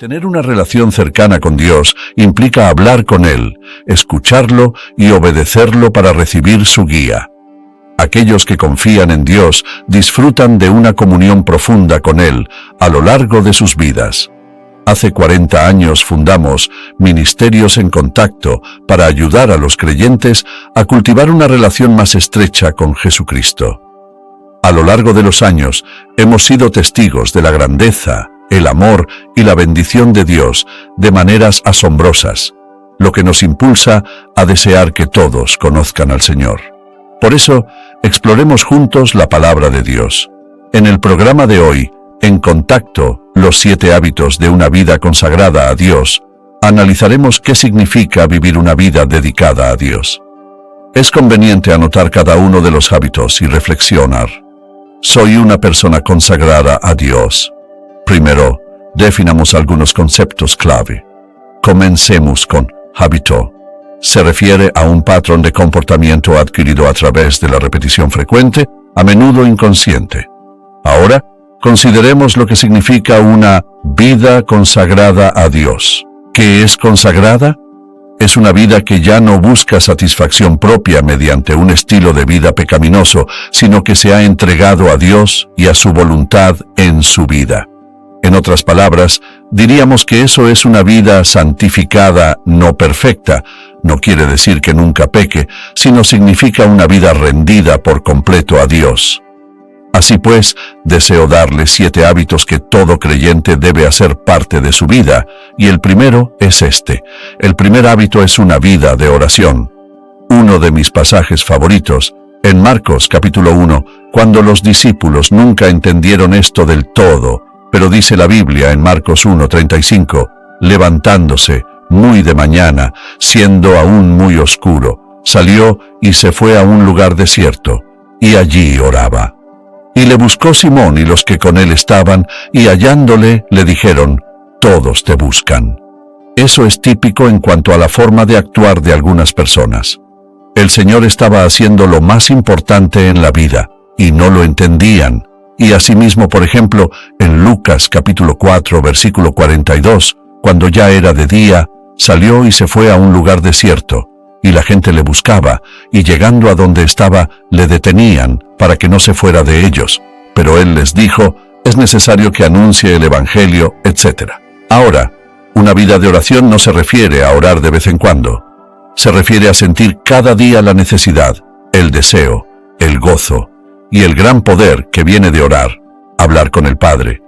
Tener una relación cercana con Dios implica hablar con Él, escucharlo y obedecerlo para recibir su guía. Aquellos que confían en Dios disfrutan de una comunión profunda con Él a lo largo de sus vidas. Hace 40 años fundamos Ministerios en Contacto para ayudar a los creyentes a cultivar una relación más estrecha con Jesucristo. A lo largo de los años hemos sido testigos de la grandeza, el amor y la bendición de Dios de maneras asombrosas, lo que nos impulsa a desear que todos conozcan al Señor. Por eso, exploremos juntos la palabra de Dios. En el programa de hoy, En Contacto, los 7 hábitos de una vida consagrada a Dios, analizaremos qué significa vivir una vida dedicada a Dios. Es conveniente anotar cada uno de los hábitos y reflexionar. Soy una persona consagrada a Dios. Primero, definamos algunos conceptos clave. Comencemos con hábito. Se refiere a un patrón de comportamiento adquirido a través de la repetición frecuente, a menudo inconsciente. Ahora, consideremos lo que significa una vida consagrada a Dios. ¿Qué es consagrada? Es una vida que ya no busca satisfacción propia mediante un estilo de vida pecaminoso, sino que se ha entregado a Dios y a su voluntad en su vida. En otras palabras, diríamos que eso es una vida santificada, no perfecta. No quiere decir que nunca peque, sino significa una vida rendida por completo a Dios. Así pues, deseo darle 7 hábitos que todo creyente debe hacer parte de su vida, y el primero es este. El primer hábito es una vida de oración. Uno de mis pasajes favoritos, en Marcos capítulo 1, cuando los discípulos nunca entendieron esto del todo, pero dice la Biblia en Marcos 1:35, levantándose muy de mañana, siendo aún muy oscuro, salió y se fue a un lugar desierto, y allí oraba. Y le buscó Simón y los que con él estaban, y hallándole le dijeron, todos te buscan. Eso es típico en cuanto a la forma de actuar de algunas personas. El Señor estaba haciendo lo más importante en la vida, y no lo entendían. Y asimismo, por ejemplo, en Lucas capítulo 4, versículo 42, cuando ya era de día, salió y se fue a un lugar desierto, y la gente le buscaba, y llegando a donde estaba, le detenían, para que no se fuera de ellos. Pero él les dijo, es necesario que anuncie el Evangelio, etc. Ahora, una vida de oración no se refiere a orar de vez en cuando. Se refiere a sentir cada día la necesidad, el deseo, el gozo, y el gran poder que viene de orar, hablar con el Padre.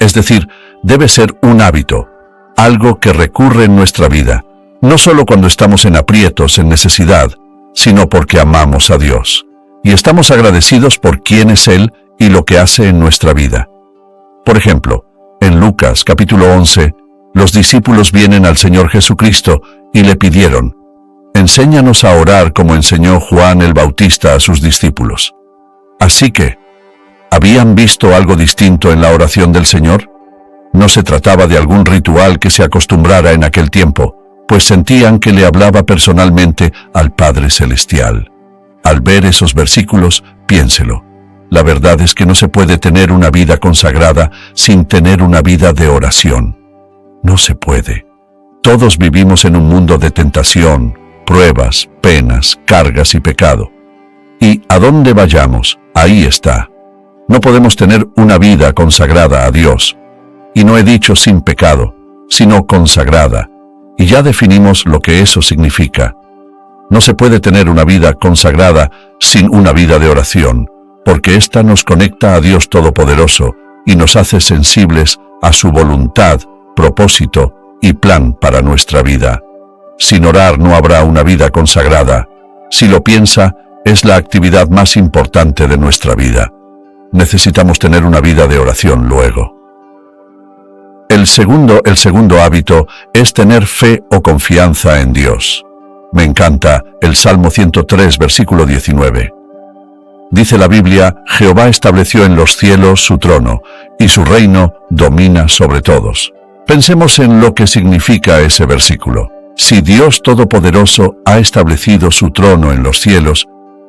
Es decir, debe ser un hábito, algo que recurre en nuestra vida, no solo cuando estamos en aprietos, en necesidad, sino porque amamos a Dios, y estamos agradecidos por quién es Él y lo que hace en nuestra vida. Por ejemplo, en Lucas capítulo 11, los discípulos vienen al Señor Jesucristo y le pidieron, enséñanos a orar como enseñó Juan el Bautista a sus discípulos. Así que, ¿habían visto algo distinto en la oración del Señor? No se trataba de algún ritual que se acostumbrara en aquel tiempo, pues sentían que le hablaba personalmente al Padre Celestial. Al ver esos versículos, piénselo. La verdad es que no se puede tener una vida consagrada sin tener una vida de oración. No se puede. Todos vivimos en un mundo de tentación, pruebas, penas, cargas y pecado. Y a dónde vayamos, ahí está. No podemos tener una vida consagrada a Dios. Y no he dicho sin pecado, sino consagrada. Y ya definimos lo que eso significa. No se puede tener una vida consagrada sin una vida de oración, porque ésta nos conecta a Dios Todopoderoso y nos hace sensibles a su voluntad, propósito y plan para nuestra vida. Sin orar no habrá una vida consagrada. Si lo piensa, es la actividad más importante de nuestra vida. Necesitamos tener una vida de oración luego. El segundo hábito es tener fe o confianza en Dios. Me encanta el Salmo 103, versículo 19. Dice la Biblia, Jehová estableció en los cielos su trono, y su reino domina sobre todos. Pensemos en lo que significa ese versículo. Si Dios Todopoderoso ha establecido su trono en los cielos,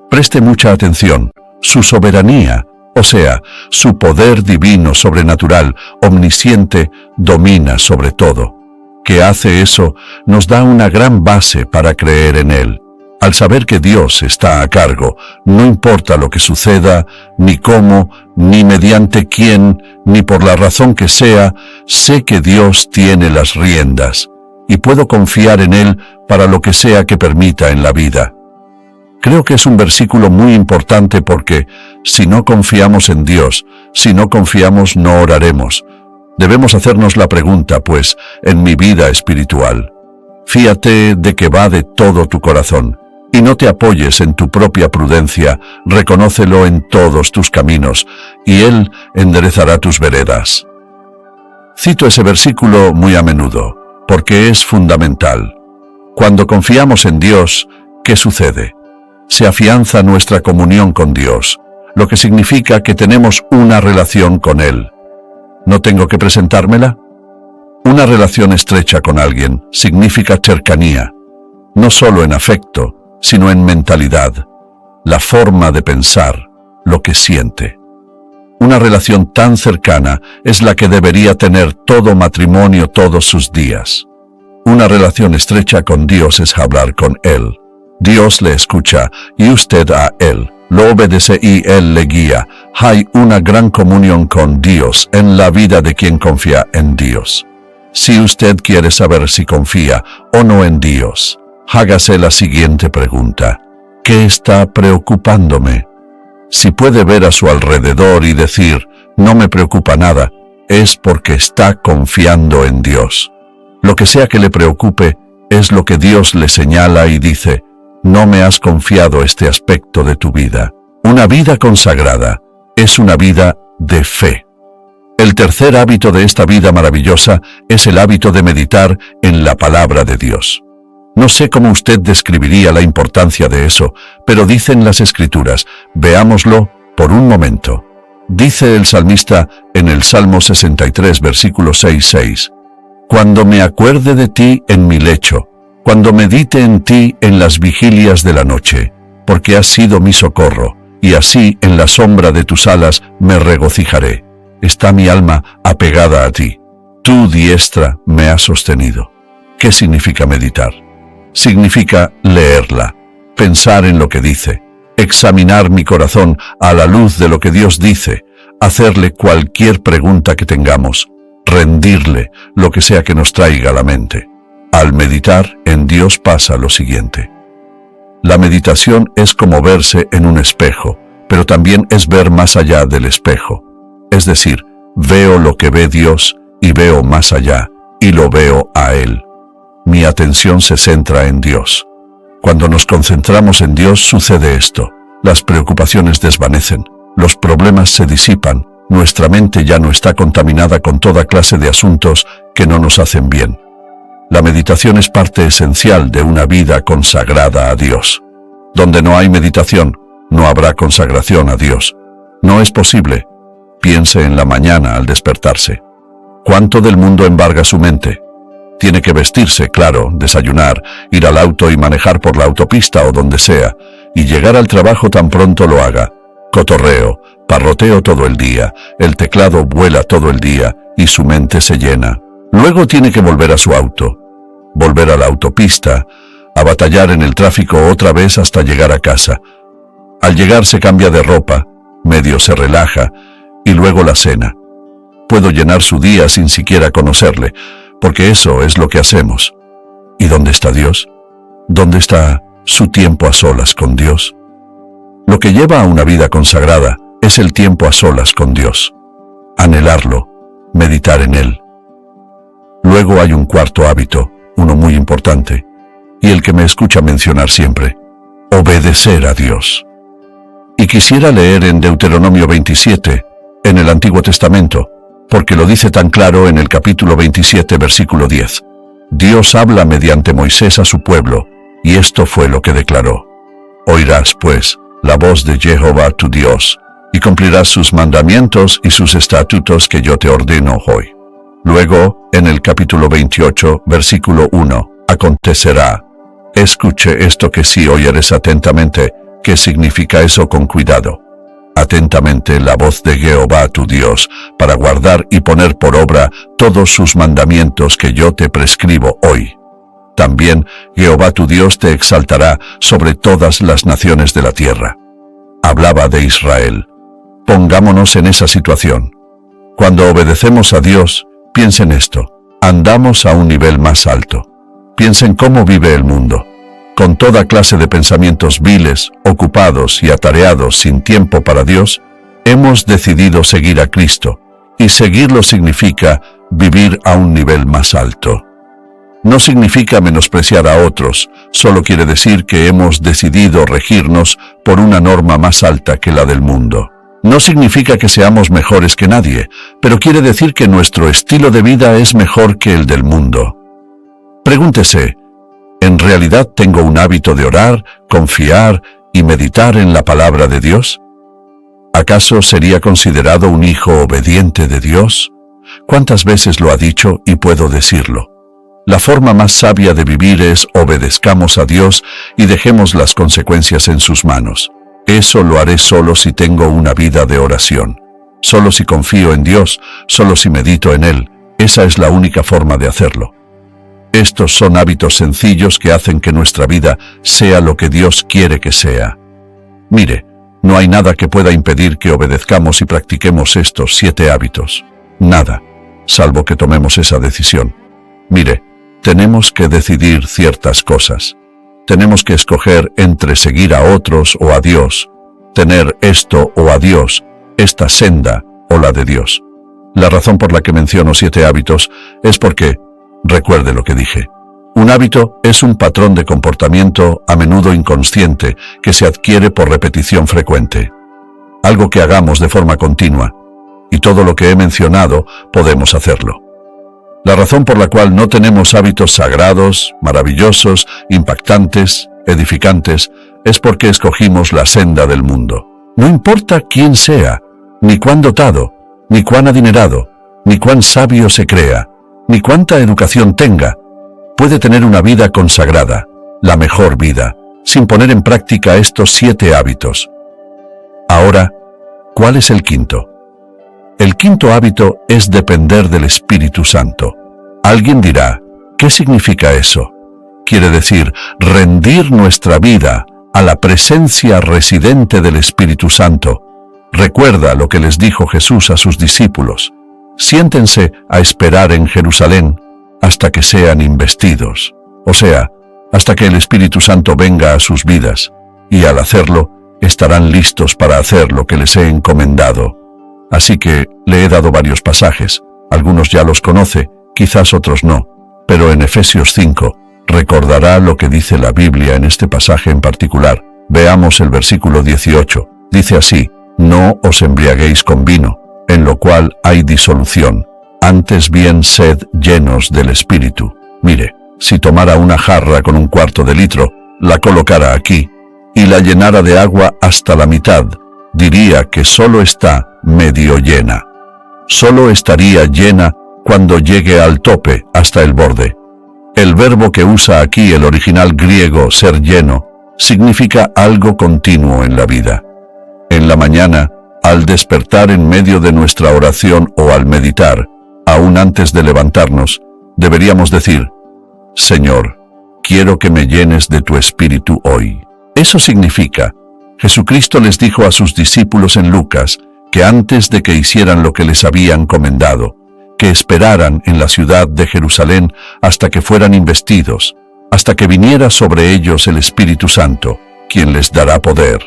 preste mucha atención. Su soberanía O sea, su poder divino, sobrenatural, omnisciente, domina sobre todo. Que hace eso nos da una gran base para creer en Él. Al saber que Dios está a cargo, no importa lo que suceda, ni cómo, ni mediante quién, ni por la razón que sea, sé que Dios tiene las riendas, y puedo confiar en Él para lo que sea que permita en la vida. Creo que es un versículo muy importante porque, si no confiamos en Dios, si no confiamos, no oraremos. Debemos hacernos la pregunta, pues, en mi vida espiritual. Fíate de que va de todo tu corazón. Y no te apoyes en tu propia prudencia, reconócelo en todos tus caminos, y Él enderezará tus veredas. Cito ese versículo muy a menudo, porque es fundamental. Cuando confiamos en Dios, ¿qué sucede? Se afianza nuestra comunión con Dios, lo que significa que tenemos una relación con Él. ¿No tengo que presentármela? Una relación estrecha con alguien significa cercanía, no solo en afecto, sino en mentalidad, la forma de pensar, lo que siente. Una relación tan cercana es la que debería tener todo matrimonio todos sus días. Una relación estrecha con Dios es hablar con Él. Dios le escucha y usted a Él. Lo obedece y Él le guía. Hay una gran comunión con Dios en la vida de quien confía en Dios. Si usted quiere saber si confía o no en Dios, hágase la siguiente pregunta. ¿Qué está preocupándome? Si puede ver a su alrededor y decir, no me preocupa nada, es porque está confiando en Dios. Lo que sea que le preocupe es lo que Dios le señala y dice, no me has confiado este aspecto de tu vida. Una vida consagrada es una vida de fe. El tercer hábito de esta vida maravillosa es el hábito de meditar en la palabra de Dios. No sé cómo usted describiría la importancia de eso, pero dicen las Escrituras, veámoslo por un momento. Dice el salmista en el Salmo 63, versículo 6:6, Cuando me acuerde de ti en mi lecho, cuando medite en ti en las vigilias de la noche, porque has sido mi socorro, y así en la sombra de tus alas me regocijaré. Está mi alma apegada a ti. Tu diestra me ha sostenido. ¿Qué significa meditar? Significa leerla, pensar en lo que dice, examinar mi corazón a la luz de lo que Dios dice, hacerle cualquier pregunta que tengamos, rendirle lo que sea que nos traiga a la mente. Al meditar en Dios pasa lo siguiente. La meditación es como verse en un espejo, pero también es ver más allá del espejo. Es decir, veo lo que ve Dios y veo más allá, y lo veo a Él. Mi atención se centra en Dios. Cuando nos concentramos en Dios sucede esto. Las preocupaciones desvanecen, los problemas se disipan, nuestra mente ya no está contaminada con toda clase de asuntos que no nos hacen bien. La meditación es parte esencial de una vida consagrada a Dios. Donde no hay meditación, no habrá consagración a Dios. No es posible. Piense en la mañana al despertarse. ¿Cuánto del mundo embarga su mente? Tiene que vestirse, claro, desayunar, ir al auto y manejar por la autopista o donde sea, y llegar al trabajo tan pronto lo haga. Cotorreo, parroteo todo el día, el teclado vuela todo el día y su mente se llena. Luego tiene que volver a su auto, volver a la autopista, a batallar en el tráfico otra vez hasta llegar a casa. Al llegar se cambia de ropa, medio se relaja, y luego la cena. Puedo llenar su día sin siquiera conocerle, porque eso es lo que hacemos. ¿Y dónde está Dios? ¿Dónde está su tiempo a solas con Dios? Lo que lleva a una vida consagrada es el tiempo a solas con Dios. Anhelarlo, meditar en Él. Luego hay un cuarto hábito, uno muy importante, y el que me escucha mencionar siempre: obedecer a Dios. Y quisiera leer en Deuteronomio 27, en el Antiguo Testamento, porque lo dice tan claro en el capítulo 27, versículo 10. Dios habla mediante Moisés a su pueblo, y esto fue lo que declaró: Oirás, pues, la voz de Jehová tu Dios, y cumplirás sus mandamientos y sus estatutos que yo te ordeno hoy. Luego, en el capítulo 28, versículo 1, acontecerá: escuche esto que si oyeres atentamente. ¿Qué significa eso con cuidado? atentamente la voz de Jehová tu Dios, para guardar y poner por obra todos sus mandamientos que yo te prescribo hoy. También Jehová tu Dios te exaltará sobre todas las naciones de la tierra. Hablaba de Israel. Pongámonos en esa situación. Cuando obedecemos a Dios, piensen esto: andamos a un nivel más alto. Piensen cómo vive el mundo, con toda clase de pensamientos viles, ocupados y atareados sin tiempo para Dios. Hemos decidido seguir a Cristo, y seguirlo significa vivir a un nivel más alto. No significa menospreciar a otros, solo quiere decir que hemos decidido regirnos por una norma más alta que la del mundo. No significa que seamos mejores que nadie, pero quiere decir que nuestro estilo de vida es mejor que el del mundo. Pregúntese: ¿en realidad tengo un hábito de orar, confiar y meditar en la palabra de Dios? ¿Acaso sería considerado un hijo obediente de Dios? ¿Cuántas veces lo ha dicho y puedo decirlo? La forma más sabia de vivir es obedezcamos a Dios y dejemos las consecuencias en sus manos. Eso lo haré solo si tengo una vida de oración. Solo si confío en Dios, solo si medito en Él. Esa es la única forma de hacerlo. Estos son hábitos sencillos que hacen que nuestra vida sea lo que Dios quiere que sea. Mire, no hay nada que pueda impedir que obedezcamos y practiquemos estos 7 hábitos. Nada, salvo que tomemos esa decisión. Mire, tenemos que decidir ciertas cosas. Tenemos que escoger entre seguir a otros o a Dios, tener esto o a Dios, esta senda o la de Dios. La razón por la que menciono 7 hábitos es porque, recuerde lo que dije, un hábito es un patrón de comportamiento a menudo inconsciente que se adquiere por repetición frecuente. Algo que hagamos de forma continua, y todo lo que he mencionado podemos hacerlo. La razón por la cual no tenemos hábitos sagrados, maravillosos, impactantes, edificantes, es porque escogimos la senda del mundo. No importa quién sea, ni cuán dotado, ni cuán adinerado, ni cuán sabio se crea, ni cuánta educación tenga, puede tener una vida consagrada, la mejor vida, sin poner en práctica estos 7 hábitos. Ahora, ¿cuál es el quinto? El quinto hábito es depender del Espíritu Santo. Alguien dirá, ¿qué significa eso? Quiere decir rendir nuestra vida a la presencia residente del Espíritu Santo. Recuerda lo que les dijo Jesús a sus discípulos: siéntense a esperar en Jerusalén hasta que sean investidos, o sea, hasta que el Espíritu Santo venga a sus vidas, y al hacerlo, estarán listos para hacer lo que les he encomendado. Así que le he dado varios pasajes, algunos ya los conoce, quizás otros no, pero en Efesios 5 recordará lo que dice la Biblia en este pasaje en particular. Veamos el versículo 18, dice así: no os embriaguéis con vino, en lo cual hay disolución, antes bien sed llenos del Espíritu. Mire, si tomara una jarra con 1/4 de litro, la colocara aquí, y la llenara de agua hasta la mitad, diría que solo está medio llena. Solo estaría llena cuando llegue al tope, hasta el borde. El verbo que usa aquí el original griego, ser lleno, significa algo continuo en la vida. En la mañana, al despertar en medio de nuestra oración o al meditar, aún antes de levantarnos, deberíamos decir: Señor, quiero que me llenes de tu Espíritu hoy. Eso significa, Jesucristo les dijo a sus discípulos en Lucas que antes de que hicieran lo que les había encomendado, que esperaran en la ciudad de Jerusalén hasta que fueran investidos, hasta que viniera sobre ellos el Espíritu Santo, quien les dará poder.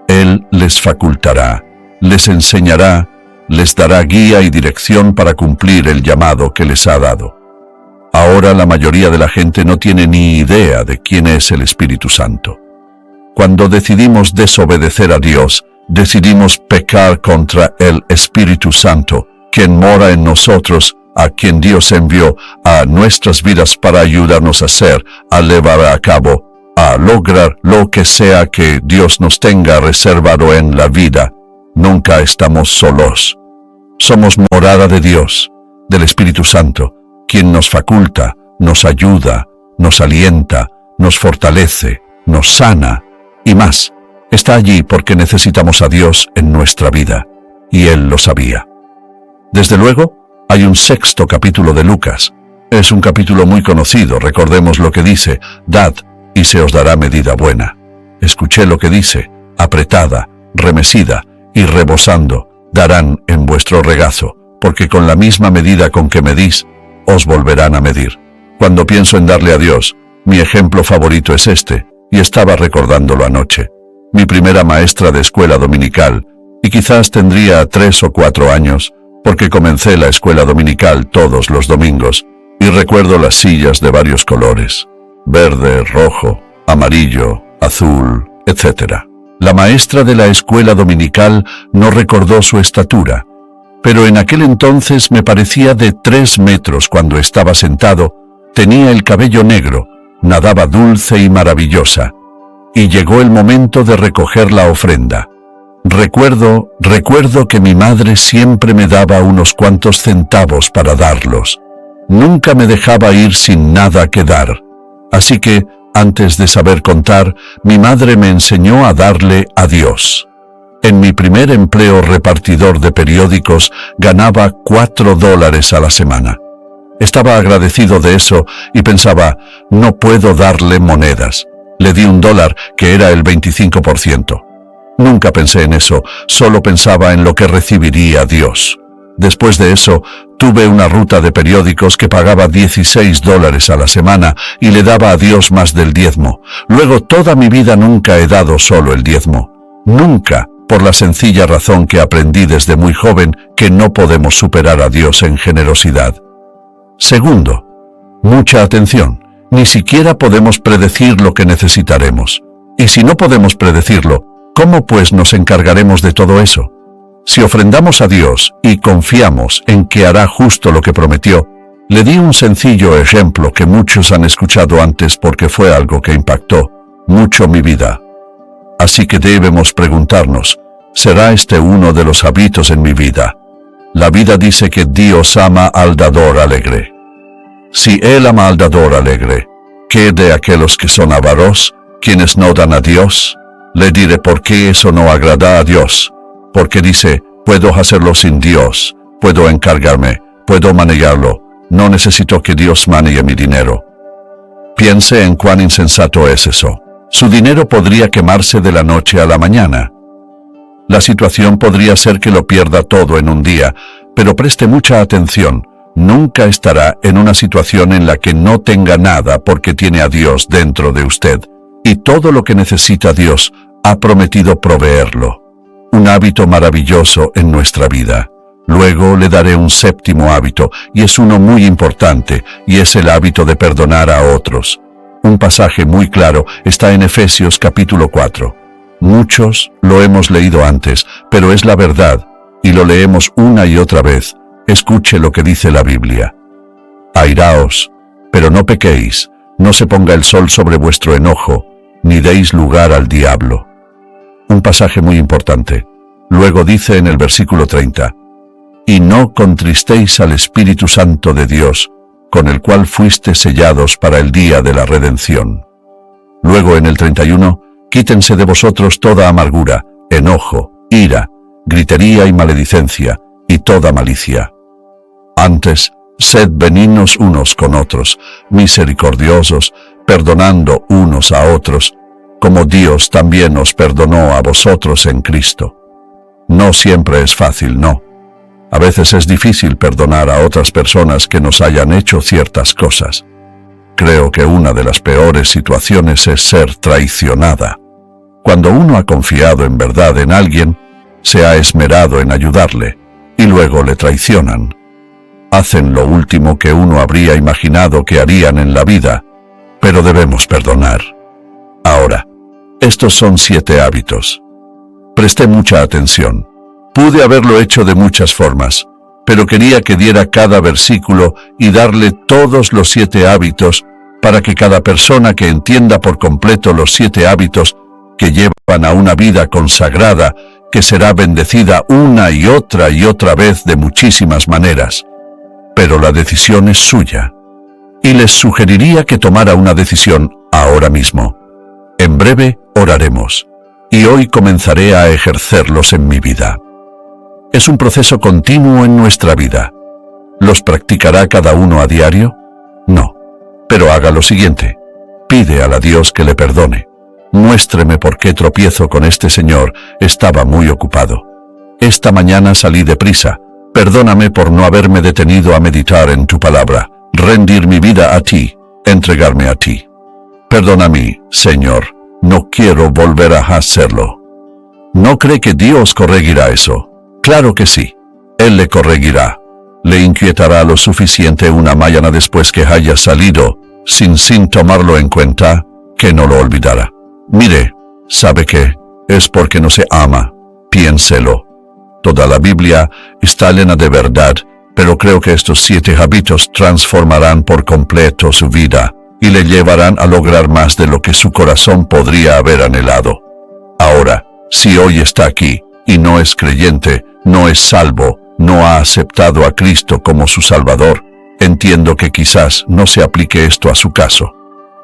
Él les facultará, les enseñará, les dará guía y dirección para cumplir el llamado que les ha dado. Ahora la mayoría de la gente no tiene ni idea de quién es el Espíritu Santo. Cuando decidimos desobedecer a Dios, decidimos pecar contra el Espíritu Santo, quien mora en nosotros, a quien Dios envió a nuestras vidas para ayudarnos a hacer, a llevar a cabo, a lograr lo que sea que Dios nos tenga reservado en la vida. Nunca estamos solos. Somos morada de Dios, del Espíritu Santo, quien nos faculta, nos ayuda, nos alienta, nos fortalece, nos sana y más. Está allí porque necesitamos a Dios en nuestra vida, y Él lo sabía. Desde luego, hay un 6º capítulo de Lucas. Es un capítulo muy conocido, recordemos lo que dice: dad, y se os dará medida buena. Escuché lo que dice: apretada, remesida y rebosando, darán en vuestro regazo, porque con la misma medida con que medís, os volverán a medir. Cuando pienso en darle a Dios, mi ejemplo favorito es este, y estaba recordándolo anoche. Mi primera maestra de escuela dominical, y quizás tendría 3 o 4 años, porque comencé la escuela dominical todos los domingos, y recuerdo las sillas de varios colores: verde, rojo, amarillo, azul, etc. La maestra de la escuela dominical no recordó su estatura, pero en aquel entonces me parecía de 3 metros cuando estaba sentado, tenía el cabello negro, nadaba dulce y maravillosa, y llegó el momento de recoger la ofrenda. Recuerdo que mi madre siempre me daba unos cuantos centavos para darlos. Nunca me dejaba ir sin nada que dar. Así que, antes de saber contar, mi madre me enseñó a darle a Dios. En mi primer empleo repartidor de periódicos ganaba $4 a la semana. Estaba agradecido de eso y pensaba: no puedo darle monedas. Le di $1, que era el 25%. Nunca pensé en eso, solo pensaba en lo que recibiría Dios. Después de eso, tuve una ruta de periódicos que pagaba $16 a la semana y le daba a Dios más del diezmo. Luego, toda mi vida nunca he dado solo el diezmo. Nunca, por la sencilla razón que aprendí desde muy joven que no podemos superar a Dios en generosidad. Segundo, mucha atención. Ni siquiera podemos predecir lo que necesitaremos. Y si no podemos predecirlo, ¿cómo pues nos encargaremos de todo eso? Si ofrendamos a Dios y confiamos en que hará justo lo que prometió, le di un sencillo ejemplo que muchos han escuchado antes porque fue algo que impactó mucho mi vida. Así que debemos preguntarnos: ¿será este uno de los hábitos en mi vida? La vida dice que Dios ama al dador alegre. Si Él ama al dador alegre, ¿qué de aquellos que son avaros, quienes no dan a Dios? Le diré por qué eso no agrada a Dios. Porque dice: puedo hacerlo sin Dios, puedo encargarme, puedo manejarlo, no necesito que Dios maneje mi dinero. Piense en cuán insensato es eso. Su dinero podría quemarse de la noche a la mañana. La situación podría ser que lo pierda todo en un día, pero preste mucha atención, nunca estará en una situación en la que no tenga nada porque tiene a Dios dentro de usted, y todo lo que necesita Dios ha prometido proveerlo. Un hábito maravilloso en nuestra vida. Luego le daré un 7º hábito, y es uno muy importante, y es el hábito de perdonar a otros. Un pasaje muy claro está en Efesios capítulo 4. Muchos lo hemos leído antes, pero es la verdad, y lo leemos una y otra vez. Escuche lo que dice la Biblia. Airaos, pero no pequéis, no se ponga el sol sobre vuestro enojo, ni deis lugar al diablo. Un pasaje muy importante. Luego dice en el versículo 30, y no contristéis al Espíritu Santo de Dios, con el cual fuiste sellados para el día de la redención. Luego en el 31, quítense de vosotros toda amargura, enojo, ira, gritería y maledicencia, y toda malicia. Antes, sed benignos unos con otros, misericordiosos, perdonando unos a otros, como Dios también os perdonó a vosotros en Cristo. No siempre es fácil, no. A veces es difícil perdonar a otras personas que nos hayan hecho ciertas cosas. Creo que una de las peores situaciones es ser traicionada. Cuando uno ha confiado en verdad en alguien, se ha esmerado en ayudarle, y luego le traicionan. Hacen lo último que uno habría imaginado que harían en la vida, pero debemos perdonar. Ahora, estos son 7 hábitos. Presté mucha atención. Pude haberlo hecho de muchas formas, pero quería que diera cada versículo y darle todos los 7 hábitos para que cada persona que entienda por completo los 7 hábitos que llevan a una vida consagrada, que será bendecida una y otra vez de muchísimas maneras. Pero la decisión es suya. Y les sugeriría que tomara una decisión ahora mismo. En breve oraremos. y hoy comenzaré a ejercerlos en mi vida. Es un proceso continuo en nuestra vida. ¿Los practicará cada uno a diario? No. Pero haga lo siguiente. Pide a Dios que le perdone. Muéstreme por qué tropiezo con este señor. Estaba muy ocupado. Esta mañana salí deprisa. Perdóname por no haberme detenido a meditar en tu palabra, rendir mi vida a ti, entregarme a ti. Perdóname, Señor. No quiero volver a hacerlo. ¿No cree que Dios corregirá eso? Claro que sí. Él le corregirá. Le inquietará lo suficiente una mañana después que haya salido, sin tomarlo en cuenta, que no lo olvidará. Mire, ¿sabe qué? Es porque no se ama. Piénselo. Toda la Biblia está llena de verdad, pero creo que estos 7 hábitos transformarán por completo su vida y le llevarán a lograr más de lo que su corazón podría haber anhelado. Ahora, si hoy está aquí y no es creyente, no es salvo, no ha aceptado a Cristo como su Salvador, entiendo que quizás no se aplique esto a su caso.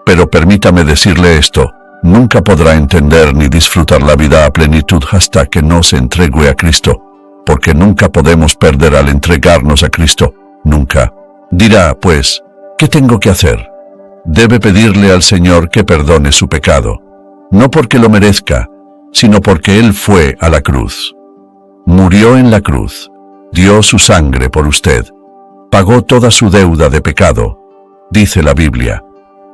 Pero permítame decirle esto, nunca podrá entender ni disfrutar la vida a plenitud hasta que no se entregue a Cristo, porque nunca podemos perder al entregarnos a Cristo, nunca. Dirá, pues, ¿qué tengo que hacer? Debe pedirle al Señor que perdone su pecado, no porque lo merezca, sino porque Él fue a la cruz. Murió en la cruz, dio su sangre por usted, pagó toda su deuda de pecado, dice la Biblia,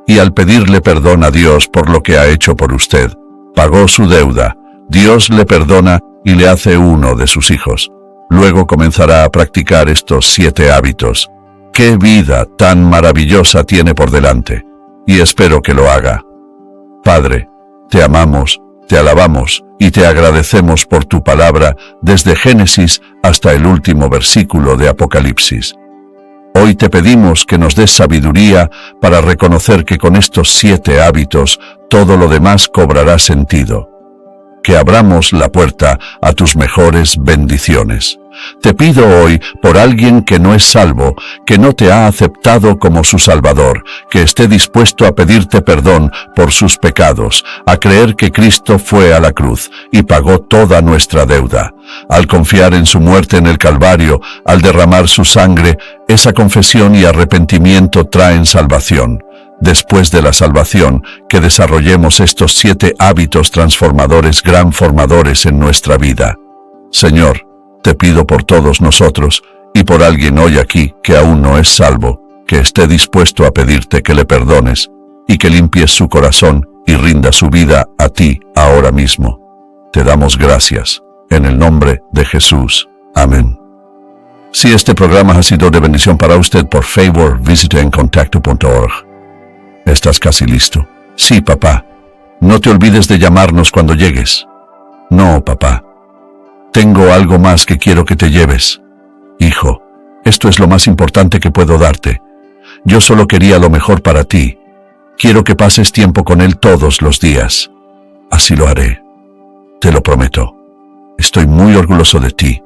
y al pedirle perdón a Dios por lo que ha hecho por usted, pagó su deuda, Dios le perdona y le hace uno de sus hijos. Luego comenzará a practicar estos 7 hábitos. ¡Qué vida tan maravillosa tiene por delante! Y espero que lo haga. Padre, te amamos, te alabamos y te agradecemos por tu palabra desde Génesis hasta el último versículo de Apocalipsis. Hoy te pedimos que nos des sabiduría para reconocer que con estos 7 hábitos todo lo demás cobrará sentido. Que abramos la puerta a tus mejores bendiciones. Te pido hoy por alguien que no es salvo, que no te ha aceptado como su Salvador, que esté dispuesto a pedirte perdón por sus pecados, a creer que Cristo fue a la cruz y pagó toda nuestra deuda. Al confiar en su muerte en el Calvario, al derramar su sangre, esa confesión y arrepentimiento traen salvación. Después de la salvación, que desarrollemos estos 7 hábitos transformadores, gran formadores en nuestra vida. Señor, te pido por todos nosotros y por alguien hoy aquí que aún no es salvo, que esté dispuesto a pedirte que le perdones y que limpies su corazón y rinda su vida a ti ahora mismo. Te damos gracias, en el nombre de Jesús. Amén. Si este programa ha sido de bendición para usted, por favor, visite encontacto.org. ¿Estás casi listo? Sí, papá. No te olvides de llamarnos cuando llegues. No, papá. Tengo algo más que quiero que te lleves. Hijo, esto es lo más importante que puedo darte. Yo solo quería lo mejor para ti. Quiero que pases tiempo con él todos los días. Así lo haré. Te lo prometo. Estoy muy orgulloso de ti.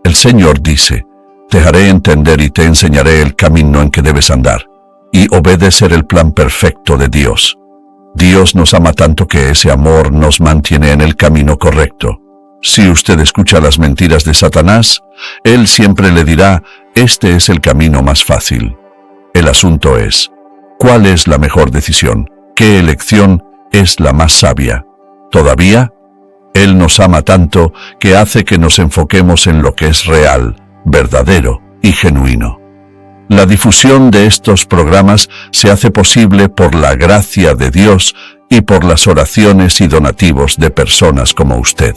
El Señor dice, te haré entender y te enseñaré el camino en que debes andar y obedecer el plan perfecto de Dios. Dios nos ama tanto que ese amor nos mantiene en el camino correcto. Si usted escucha las mentiras de Satanás, él siempre le dirá, este es el camino más fácil. El asunto es, ¿cuál es la mejor decisión? ¿Qué elección es la más sabia? ¿Todavía? Él nos ama tanto que hace que nos enfoquemos en lo que es real, verdadero y genuino. La difusión de estos programas se hace posible por la gracia de Dios y por las oraciones y donativos de personas como usted.